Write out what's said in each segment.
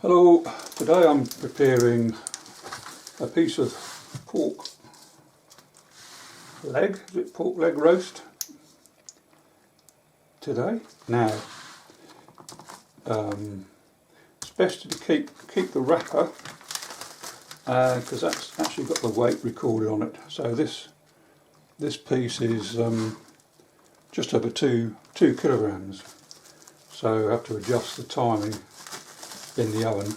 Hello, today I'm preparing a piece of pork leg, is it pork leg roast today. Now, it's best to keep the wrapper because that's actually got the weight recorded on it. So this piece is just over 2 kilograms. So I have to adjust the timing in the oven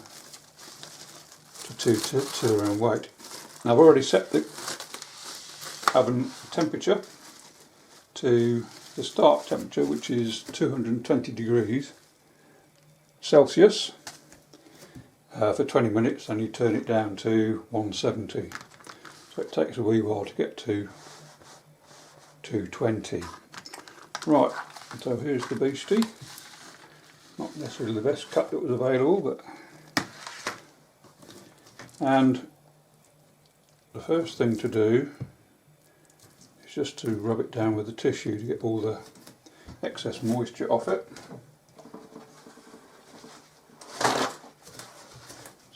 to 2 kilogram weight. Now I've already set the oven temperature to the start temperature, which is 220 degrees Celsius for 20 minutes, and you turn it down to 170. So it takes a wee while to get to 220. Right, so here's the beastie. Not necessarily the best cut that was available, but and the first thing to do is just to rub it down with a tissue to get all the excess moisture off it.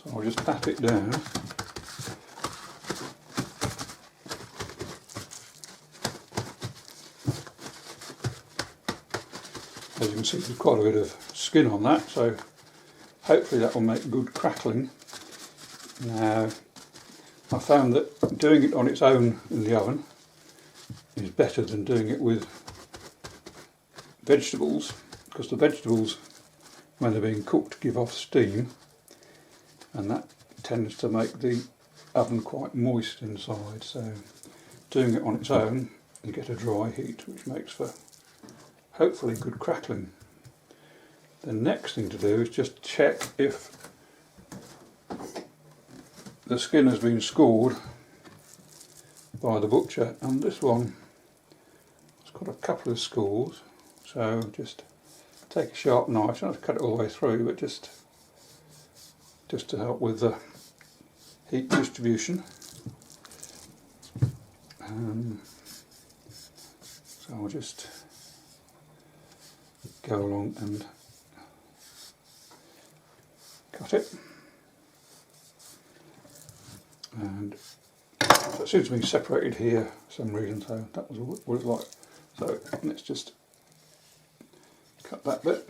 So I'll just pat it down. As you can see, there's quite a bit of skin on that, so hopefully that will make good crackling. Now, I found that doing it on its own in the oven is better than doing it with vegetables, because the vegetables, when they're being cooked, give off steam, and that tends to make the oven quite moist inside. So doing it on its own, you get a dry heat, which makes for hopefully good crackling. The next thing to do is just check if the skin has been scored by the butcher, and this one has got a couple of scores, so just take a sharp knife, don't have to cut it all the way through, but just to help with the heat distribution. So I'll just go along and cut it, and so it seems to be separated here for some reason, so that was what it's like. So let's just cut that bit.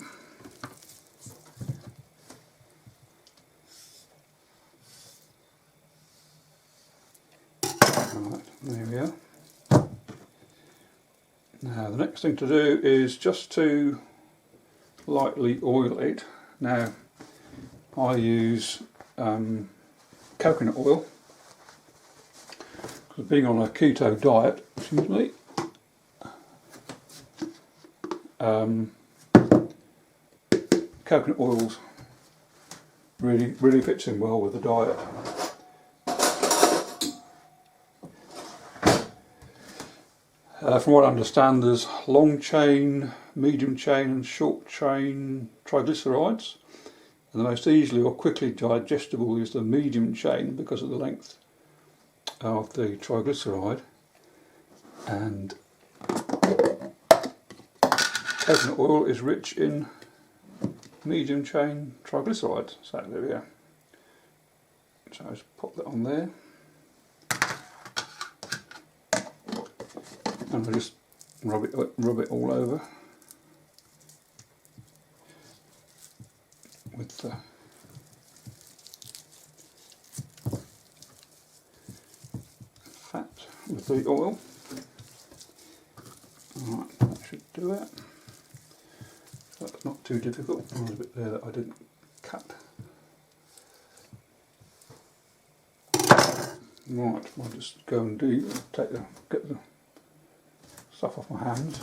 Right, there we are. Now the next thing to do is just to lightly oil it. Now I use coconut oil, because being on a keto diet, excuse me, coconut oils really fits in well with the diet. From what I understand, there's long chain, medium chain and short chain triglycerides, and the most easily or quickly digestible is the medium chain because of the length of the triglyceride, and coconut oil is rich in medium chain triglycerides. So there we are. So I just pop that on there. And I just rub it all over with the fat, with the oil. Alright, that should do it. That's not too difficult. There's a bit there that I didn't cut. Right, I'll just go and get the stuff off my hands.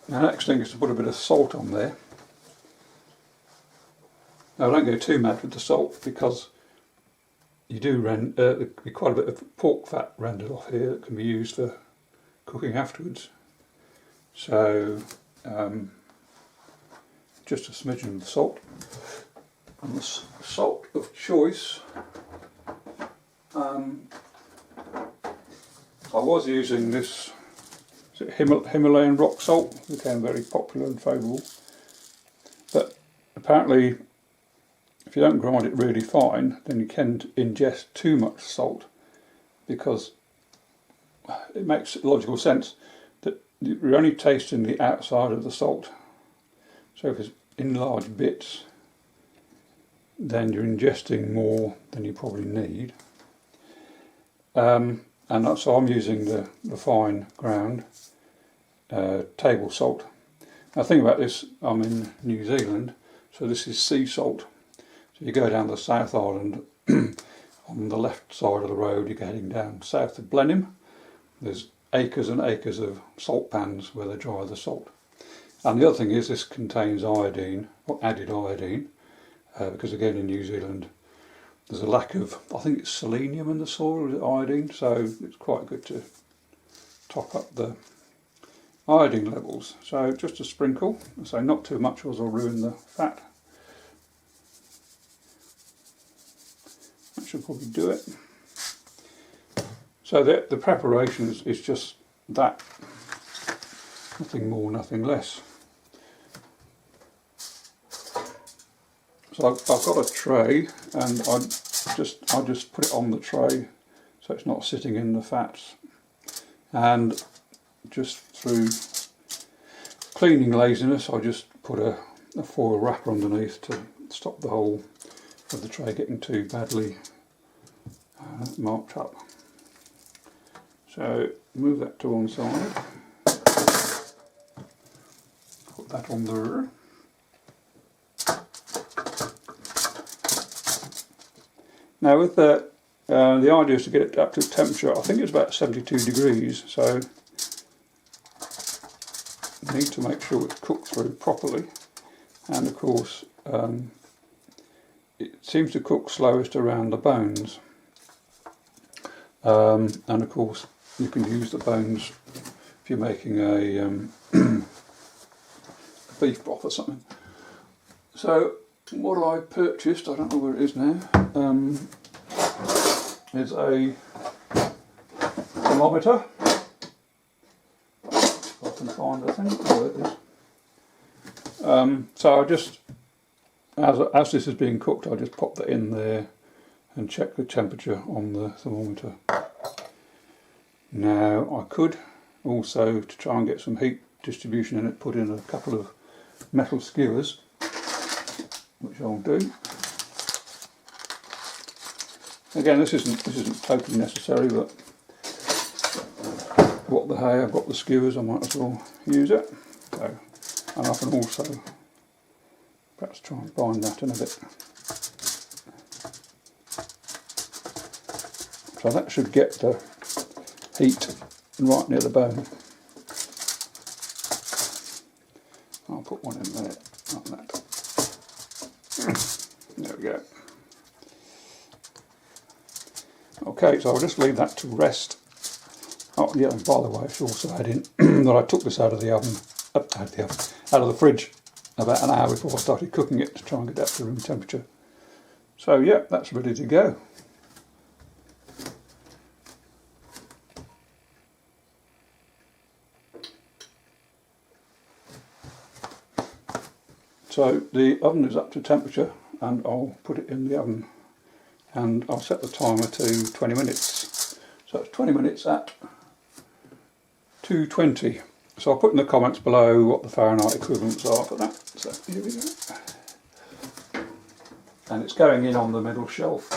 Now the next thing is to put a bit of salt on there. Now don't go too mad with the salt, because you do be quite a bit of pork fat rendered off here that can be used for cooking afterwards. So just a smidgen of salt, and the salt of choice I was using this Himalayan rock salt, it became very popular and favourable, but apparently if you don't grind it really fine then you can ingest too much salt, because it makes logical sense that you're only tasting the outside of the salt, so if it's in large bits then you're ingesting more than you probably need. And so I'm using the fine ground table salt. Now the thing about this, I'm in New Zealand, so this is sea salt. So you go down the South Island, on the left side of the road you're heading down south of Blenheim. There's acres and acres of salt pans where they dry the salt. And the other thing is this contains iodine, or added iodine, because again in New Zealand there's a lack of, I think it's selenium in the soil, is it iodine, so it's quite good to top up the iodine levels. So just a sprinkle, so not too much or else I'll ruin the fat. That should probably do it. So the preparation is just that, nothing more, nothing less. So I've got a tray, and I just put it on the tray so it's not sitting in the fats, and just through cleaning laziness I just put a foil wrapper underneath to stop the whole of the tray getting too badly marked up. So move that to one side, put that on there. Now with the idea is to get it up to temperature, I think it's about 72 degrees, so you need to make sure it's cooked through properly, and of course it seems to cook slowest around the bones, and of course you can use the bones if you're making a beef broth or something. So what I purchased, I don't know where it is now, is a thermometer. If I can find the thing, there it is. So I just, as this is being cooked, I just pop that in there and check the temperature on the thermometer. Now I could also, to try and get some heat distribution in it, put in a couple of metal skewers, which I'll do. Again, this isn't totally necessary, but what the hey, I've got the skewers, I might as well use it. So, and I can also perhaps try and bind that in a bit. So that should get the heat right near the bone. I'll put one in there, like that. There we go. Okay, so I'll just leave that to rest. Oh yeah, and by the way, I should also add in that I took this out of the oven, out of the fridge about an hour before I started cooking it to try and get that to room temperature. So yeah, that's ready to go. So the oven is up to temperature, and I'll put it in the oven, and I'll set the timer to 20 minutes. So it's 20 minutes at 220. So I'll put in the comments below what the Fahrenheit equivalents are for that. So here we go. And it's going in on the middle shelf.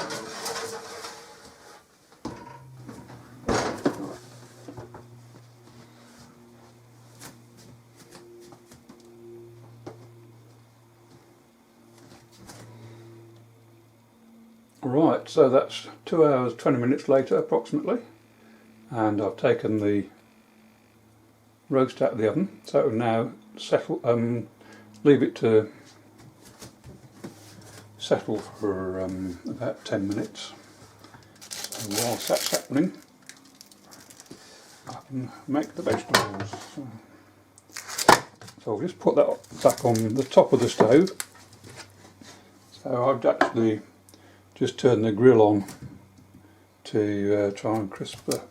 Right, so that's 2 hours 20 minutes later approximately, and I've taken the roast out of the oven, so it will now settle, leave it to settle for about 10 minutes. So whilst that's happening, I can make the vegetables. So I'll just put that back on the top of the stove. So I've actually just turned the grill on to try and crisp the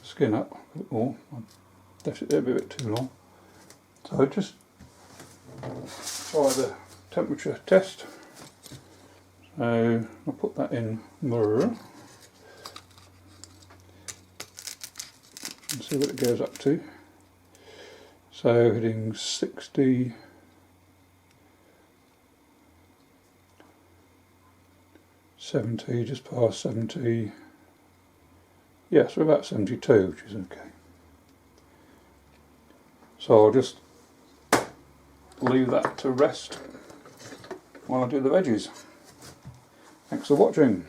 skin up a bit more. I left it there a bit too long. So just try the temperature test. So I'll put that in mirror and see what it goes up to. So hitting 60, 70, just past 70. Yes, we're about 72, which is okay. So I'll just leave that to rest while I do the veggies. Thanks for watching.